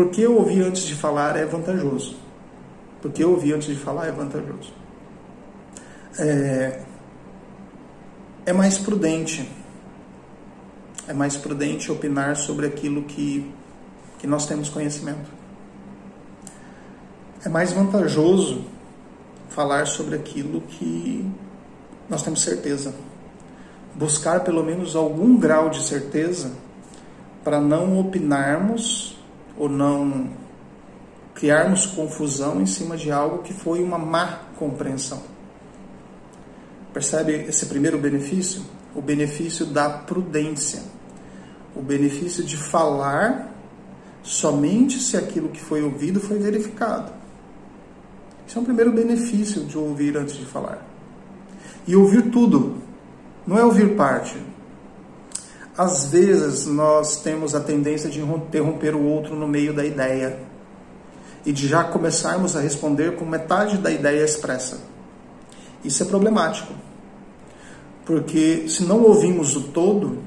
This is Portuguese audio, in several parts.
Porque ouvir antes de falar é vantajoso. Porque ouvir antes de falar é vantajoso. É mais prudente. É mais prudente opinar sobre aquilo que nós temos conhecimento. É mais vantajoso falar sobre aquilo que nós temos certeza. Buscar pelo menos algum grau de certeza para não opinarmos ou não criarmos confusão em cima de algo que foi uma má compreensão. Percebe esse primeiro benefício? O benefício da prudência. O benefício de falar somente se aquilo que foi ouvido foi verificado. Esse é o primeiro benefício de ouvir antes de falar. E ouvir tudo, não é ouvir parte. Às vezes nós temos a tendência de interromper o outro no meio da ideia e de já começarmos a responder com metade da ideia expressa. Isso é problemático, porque se não ouvimos o todo,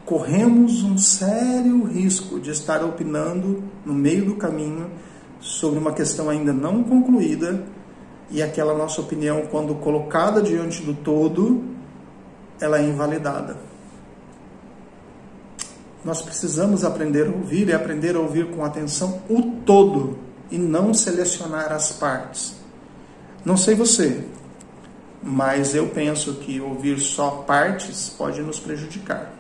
corremos um sério risco de estar opinando no meio do caminho sobre uma questão ainda não concluída, e aquela nossa opinião, quando colocada diante do todo, ela é invalidada. Nós precisamos aprender a ouvir e aprender a ouvir com atenção o todo e não selecionar as partes. Não sei você, mas eu penso que ouvir só partes pode nos prejudicar.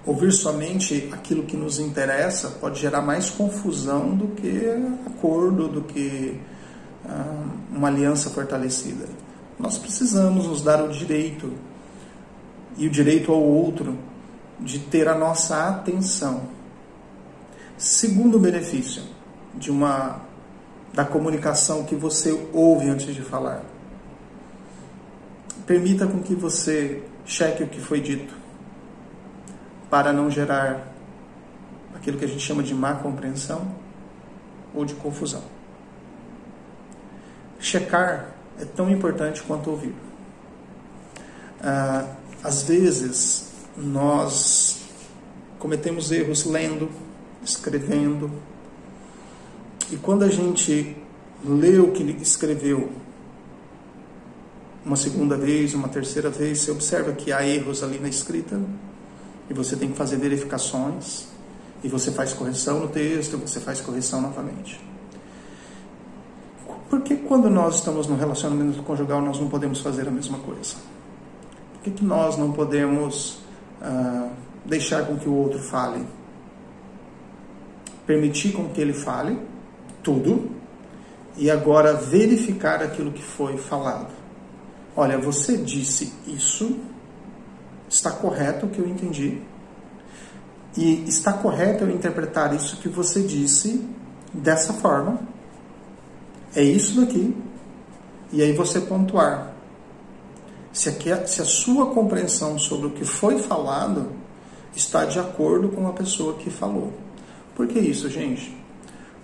Ouvir somente aquilo que nos interessa pode gerar mais confusão do que acordo, do que uma aliança fortalecida. Nós precisamos nos dar o direito, e o direito ao outro, de ter a nossa atenção. Segundo benefício da comunicação que você ouve antes de falar. Permita com que você cheque o que foi dito, para não gerar aquilo que a gente chama de má compreensão ou de confusão. Checar é tão importante quanto ouvir. Às vezes, nós cometemos erros lendo, escrevendo, e quando a gente lê o que ele escreveu uma segunda vez, uma terceira vez, você observa que há erros ali na escrita, e você tem que fazer verificações, e você faz correção no texto, você faz correção novamente. Por que quando nós estamos no relacionamento conjugal nós não podemos fazer a mesma coisa? Por que nós não podemos deixar com que o outro fale? Permitir com que ele fale tudo, e agora verificar aquilo que foi falado. Olha, você disse isso, está correto o que eu entendi, e está correto eu interpretar isso que você disse dessa forma, é isso daqui, e aí você pontuar se a sua compreensão sobre o que foi falado está de acordo com a pessoa que falou. Por que isso, gente?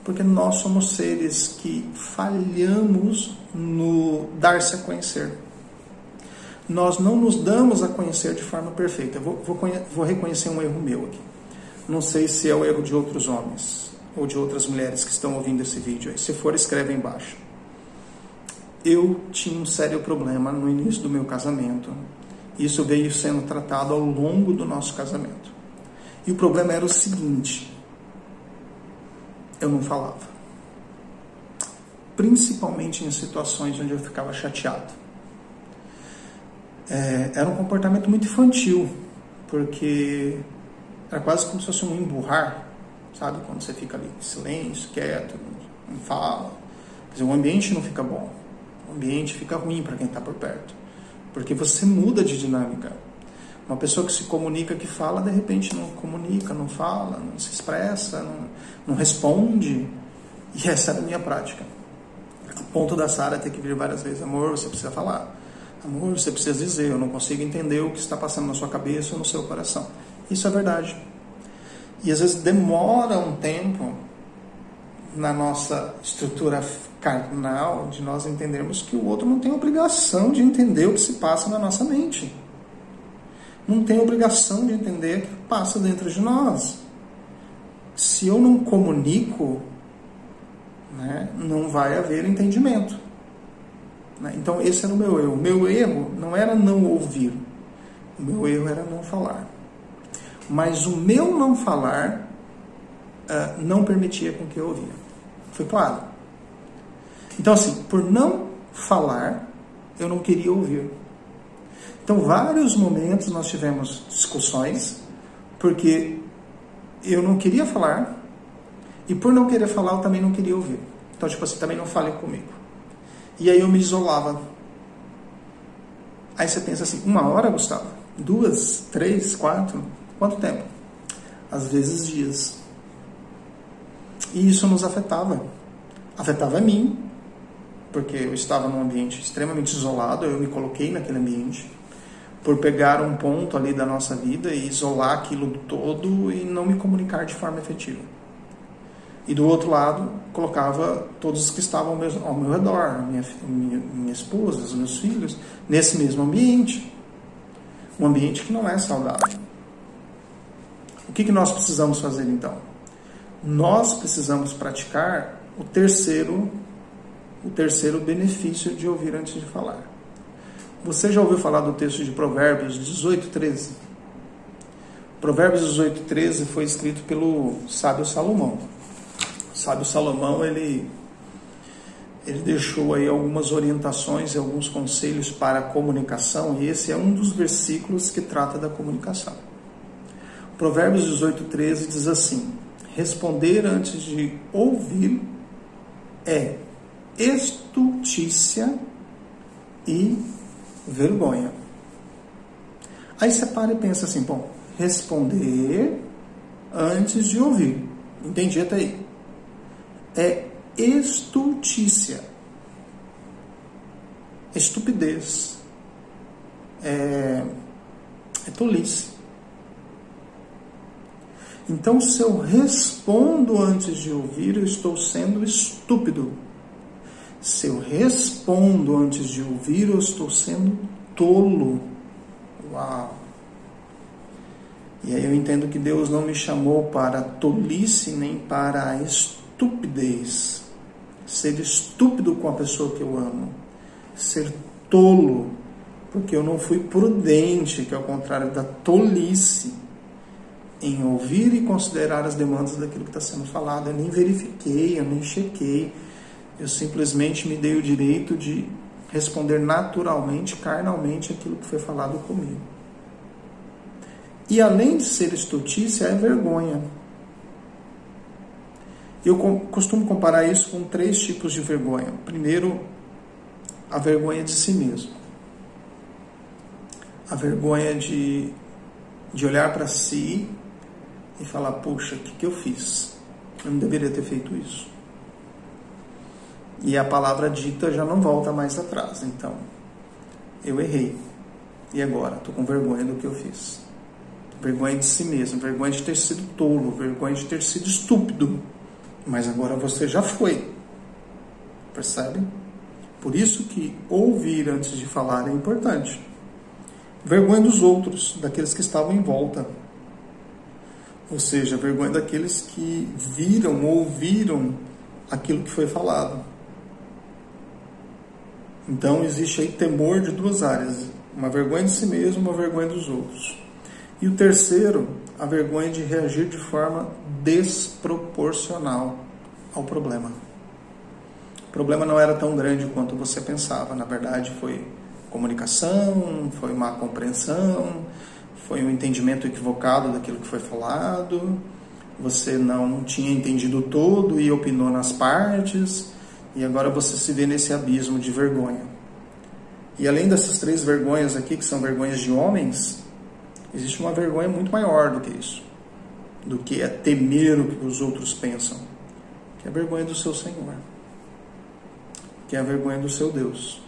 Porque nós somos seres que falhamos no dar-se a conhecer. Nós não nos damos a conhecer de forma perfeita. Vou reconhecer um erro meu aqui. Não sei se é o erro de outros homens ou de outras mulheres que estão ouvindo esse vídeo aí. Se for, escreve aí embaixo. Eu tinha um sério problema no início do meu casamento. Isso veio sendo tratado ao longo do nosso casamento. E o problema era o seguinte: eu não falava. Principalmente em situações onde eu ficava chateado. Era um comportamento muito infantil, porque era quase como se fosse um emburrar, sabe? Quando você fica ali em silêncio, quieto, não fala. Quer dizer, o ambiente não fica bom. O ambiente fica ruim para quem está por perto, porque você muda de dinâmica. Uma pessoa que se comunica, que fala, de repente não comunica, não fala, não se expressa, não responde. E essa era a minha prática. A ponto da Sara ter que vir várias vezes: amor, você precisa falar. Amor, você precisa dizer, eu não consigo entender o que está passando na sua cabeça ou no seu coração. Isso é verdade. E às vezes demora um tempo na nossa estrutura carnal de nós entendermos que o outro não tem obrigação de entender o que se passa na nossa mente. Não tem obrigação de entender o que passa dentro de nós. se eu não comunico, né, não vai haver entendimento. Né? Então esse era o meu erro. O meu erro não era não ouvir, o meu erro era não falar. Mas o meu não falar não permitia com que eu ouvia. Foi claro? Então assim, por não falar, eu não queria ouvir. Então vários momentos nós tivemos discussões, porque eu não queria falar, e por não querer falar, eu também não queria ouvir. Então, tipo assim, também não fale comigo. E aí eu me isolava. Aí você pensa assim, 1 hora, Gustavo? 2, 3, 4? Quanto tempo? Às vezes dias. E isso nos afetava. Afetava a mim, porque eu estava num ambiente extremamente isolado, eu me coloquei naquele ambiente, por pegar um ponto ali da nossa vida e isolar aquilo do todo e não me comunicar de forma efetiva. E do outro lado, colocava todos os que estavam ao meu redor, minha esposa, os meus filhos, nesse mesmo ambiente. Um ambiente que não é saudável. O que nós precisamos fazer então? Nós precisamos praticar o terceiro benefício de ouvir antes de falar. Você já ouviu falar do texto de Provérbios 18:13? Provérbios 18:13 foi escrito pelo sábio Salomão. O sábio Salomão, ele deixou aí algumas orientações e alguns conselhos para a comunicação, e esse é um dos versículos que trata da comunicação. Provérbios 18:13 diz assim: responder antes de ouvir é estutícia e vergonha. Aí você para e pensa assim, bom, responder antes de ouvir. Entendi até aí. É estultícia. Estupidez. É tolice. Então, se eu respondo antes de ouvir, eu estou sendo estúpido. Se eu respondo antes de ouvir, eu estou sendo tolo. Uau! E aí eu entendo que Deus não me chamou para a tolice nem para a estupidez. Ser estúpido com a pessoa que eu amo. Ser tolo, porque eu não fui prudente, que é o contrário da tolice, em ouvir e considerar as demandas daquilo que está sendo falado. Eu nem verifiquei, eu nem chequei. Eu simplesmente me dei o direito de responder naturalmente, carnalmente, aquilo que foi falado comigo. E além de ser estultícia, é vergonha. Eu costumo comparar isso com 3 tipos de vergonha. Primeiro, a vergonha de si mesmo. A vergonha de olhar para si e falar, poxa, o que eu fiz? Eu não deveria ter feito isso. E a palavra dita já não volta mais atrás. Então, eu errei. E agora? Estou com vergonha do que eu fiz. Vergonha de si mesmo, vergonha de ter sido tolo, vergonha de ter sido estúpido. Mas agora você já foi. Percebe? Por isso que ouvir antes de falar é importante. Vergonha dos outros, daqueles que estavam em volta. Ou seja, vergonha daqueles que viram, ouviram aquilo que foi falado. Então existe aí temor de 2 áreas. Uma vergonha de si mesmo, uma vergonha dos outros. E o terceiro, a vergonha de reagir de forma desproporcional ao problema. O problema não era tão grande quanto você pensava. Na verdade, foi comunicação, foi má compreensão, foi um entendimento equivocado daquilo que foi falado, você não tinha entendido todo e opinou nas partes, e agora você se vê nesse abismo de vergonha. E além dessas 3 vergonhas aqui, que são vergonhas de homens, existe uma vergonha muito maior do que isso, do que é temer o que os outros pensam, que é a vergonha do seu Senhor, que é a vergonha do seu Deus,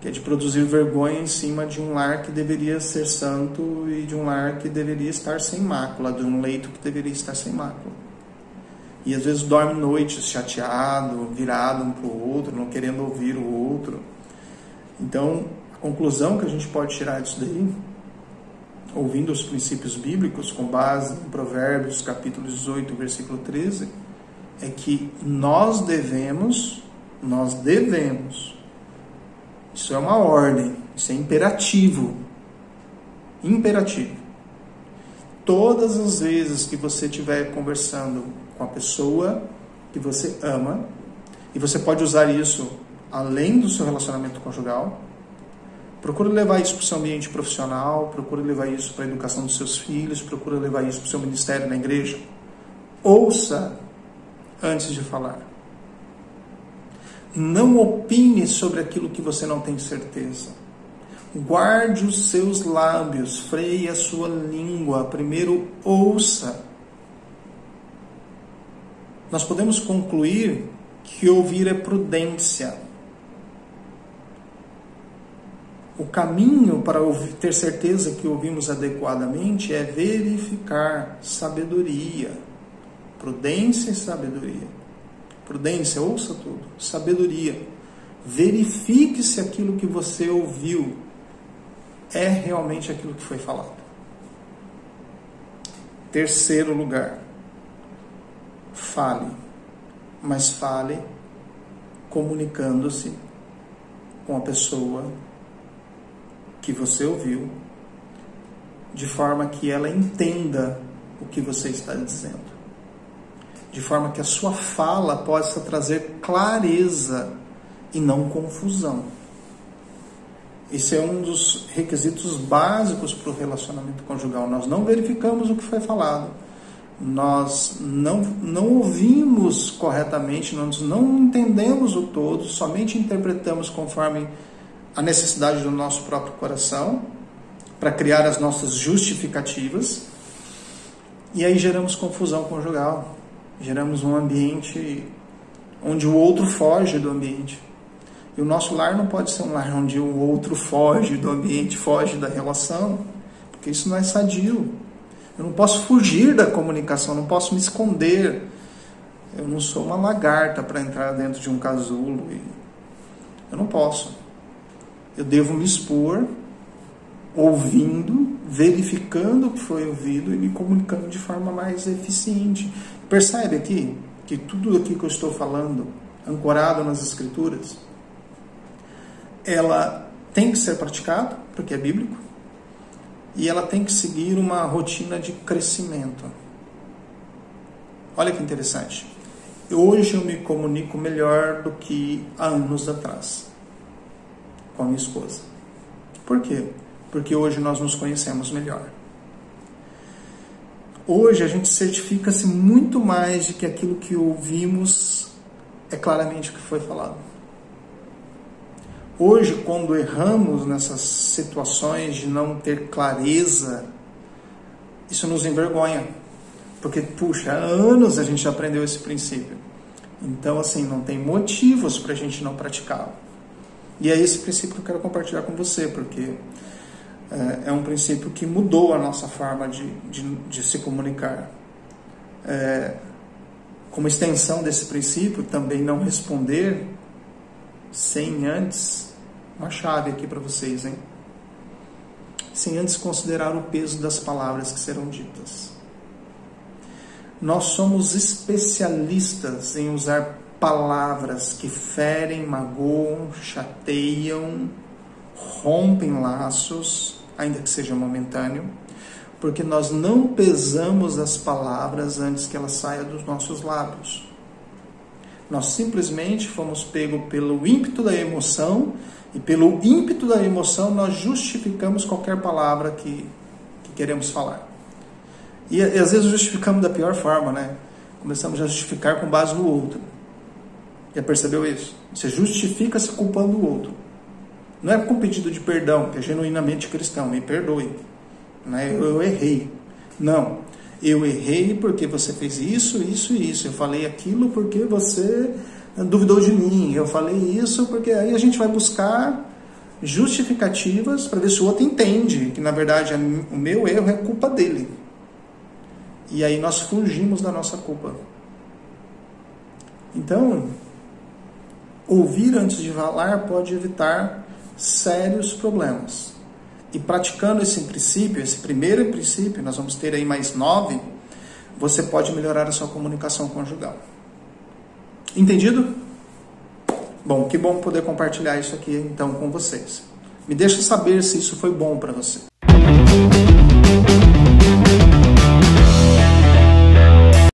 que é de produzir vergonha em cima de um lar que deveria ser santo e de um lar que deveria estar sem mácula, de um leito que deveria estar sem mácula. E às vezes dorme noites chateado, virado um para o outro, não querendo ouvir o outro. Então, a conclusão que a gente pode tirar disso daí ouvindo os princípios bíblicos com base em Provérbios capítulo 18, versículo 13, é que nós devemos, isso é uma ordem, isso é imperativo, todas as vezes que você estiver conversando com a pessoa que você ama, e você pode usar isso além do seu relacionamento conjugal, procure levar isso para o seu ambiente profissional, procure levar isso para a educação dos seus filhos, procure levar isso para o seu ministério na igreja. Ouça antes de falar. Não opine sobre aquilo que você não tem certeza. Guarde os seus lábios, freie a sua língua. Primeiro ouça. Nós podemos concluir que ouvir é prudência. O caminho para ter certeza que ouvimos adequadamente é verificar sabedoria. Prudência e sabedoria. Prudência, ouça tudo. Sabedoria. Verifique se aquilo que você ouviu é realmente aquilo que foi falado. Terceiro lugar. Fale. Mas fale comunicando-se com a pessoa que você ouviu, de forma que ela entenda o que você está dizendo, de forma que a sua fala possa trazer clareza e não confusão. Esse é um dos requisitos básicos para o relacionamento conjugal. Nós não verificamos o que foi falado, nós não ouvimos corretamente, nós não entendemos o todo, somente interpretamos conforme a necessidade do nosso próprio coração, para criar as nossas justificativas, e aí geramos confusão conjugal, geramos um ambiente onde o outro foge do ambiente. E o nosso lar não pode ser um lar onde o outro foge do ambiente, foge da relação, porque isso não é sadio. Eu não posso fugir da comunicação, não posso me esconder. Eu não sou uma lagarta para entrar dentro de um casulo. Eu não posso. Eu devo me expor, ouvindo, verificando o que foi ouvido e me comunicando de forma mais eficiente. Percebe aqui que tudo aqui que eu estou falando, ancorado nas Escrituras, ela tem que ser praticada, porque é bíblico, e ela tem que seguir uma rotina de crescimento. Olha que interessante. Hoje eu me comunico melhor do que há anos atrás com a minha esposa. Por quê? Porque hoje nós nos conhecemos melhor. Hoje a gente certifica-se muito mais de que aquilo que ouvimos é claramente o que foi falado. Hoje, quando erramos nessas situações de não ter clareza, isso nos envergonha. Porque, puxa, há anos a gente aprendeu esse princípio. Então, assim, não tem motivos para a gente não praticá-lo. E é esse princípio que eu quero compartilhar com você, porque é um princípio que mudou a nossa forma de se comunicar. Como extensão desse princípio, também não responder sem antes, uma chave aqui para vocês, hein? Sem antes considerar o peso das palavras que serão ditas. Nós somos especialistas em usar palavras que ferem, magoam, chateiam, rompem laços, ainda que seja momentâneo, porque nós não pesamos as palavras antes que elas saiam dos nossos lábios. Nós simplesmente fomos pegos pelo ímpeto da emoção, e pelo ímpeto da emoção nós justificamos qualquer palavra que queremos falar. E às vezes justificamos da pior forma, né? Começamos a justificar com base no outro. Já percebeu isso? Você justifica se culpando o outro. Não é com pedido de perdão, que é genuinamente cristão, me perdoe. Né? Eu errei. Não. Eu errei porque você fez isso, isso e isso. Eu falei aquilo porque você duvidou de mim. Eu falei isso porque... Aí a gente vai buscar justificativas para ver se o outro entende que, na verdade, o meu erro é culpa dele. E aí nós fugimos da nossa culpa. Então, ouvir antes de falar pode evitar sérios problemas. E praticando esse princípio, esse primeiro princípio, nós vamos ter aí mais 9, você pode melhorar a sua comunicação conjugal. Entendido? Bom, que bom poder compartilhar isso aqui então com vocês. Me deixa saber se isso foi bom para você.